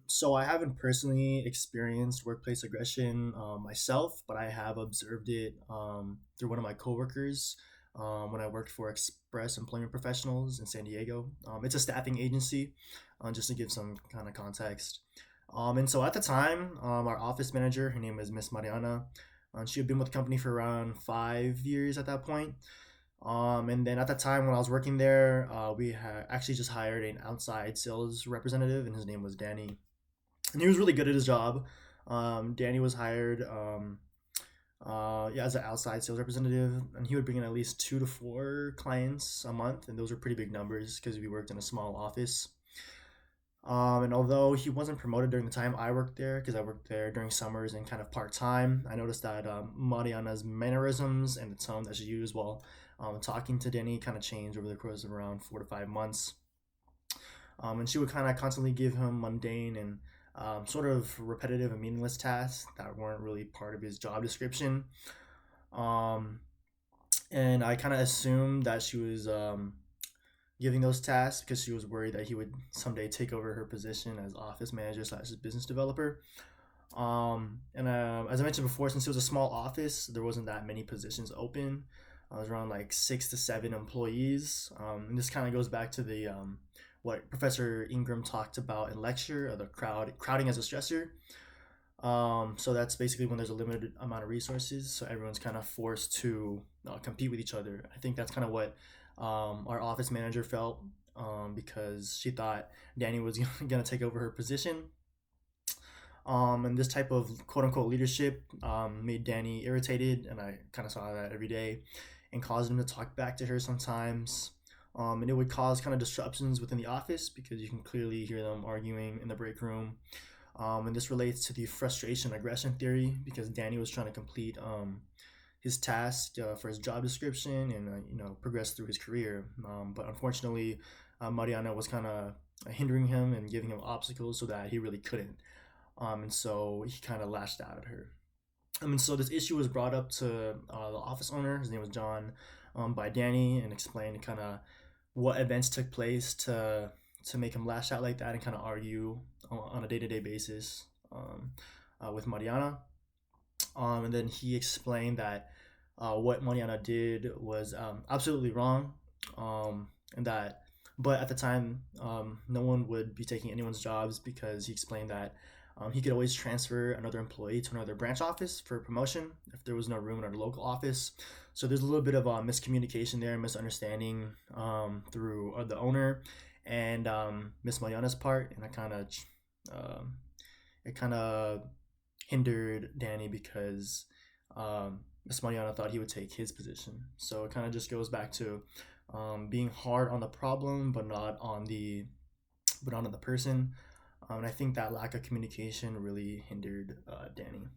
So I haven't personally experienced workplace aggression myself, but I have observed it through one of my coworkers when I worked for Express Employment Professionals in San Diego. It's a staffing agency, just to give some kind of context. And so at the time, our office manager, her name was Miss Mariana, she had been with the company for around 5 years at that point. And then at the time when I was working there, we had actually just hired an outside sales representative, and his name was Danny, and he was really good at his job. Danny was hired, yeah, as an outside sales representative, and he would bring in at least 2 to 4 clients a month, and those were pretty big numbers because we worked in a small office. And although he wasn't promoted during the time I worked there, because I worked there during summers and kind of part time, I noticed that Mariana's mannerisms and the tone that she used while talking to Danny kind of changed over the course of around 4 to 5 months. And she would kind of constantly give him mundane and sort of repetitive and meaningless tasks that weren't really part of his job description. Um, and I kind of assumed that she was giving those tasks because she was worried that he would someday take over her position as office manager slash business developer. And As I mentioned before, since it was a small office, there wasn't that many positions open. I was around like 6 to 7 employees, and this kind of goes back to the what Professor Ingram talked about in lecture, the crowding as a stressor. So that's basically when there's a limited amount of resources, so everyone's kind of forced to compete with each other. I think that's kind of what our office manager felt, because she thought Danny was going to take over her position. And this type of quote unquote leadership made Danny irritated, and I kind of saw that every day and caused him to talk back to her sometimes. And it would cause kind of disruptions within the office because you can clearly hear them arguing in the break room. And this relates to the frustration aggression theory because Danny was trying to complete his task for his job description and progress through his career. But unfortunately, Mariana was kind of hindering him and giving him obstacles so that he really couldn't. And so he kind of lashed out at her. So this issue was brought up to the office owner. His name was John, by Danny, and explained kind of what events took place to make him lash out like that and kind of argue on a day to day basis with Mariana. And then he explained that what Mariana did was absolutely wrong, and that, but at the time, no one would be taking anyone's jobs because he explained that he could always transfer another employee to another branch office for promotion if there was no room in our local office. So there's a little bit of miscommunication there, misunderstanding through the owner and Miss Mariana's part, and um, it kind of hindered Danny because Miss Mariana thought he would take his position. So it kind of just goes back to being hard on the problem, but not on the person. And I think that lack of communication really hindered Danny.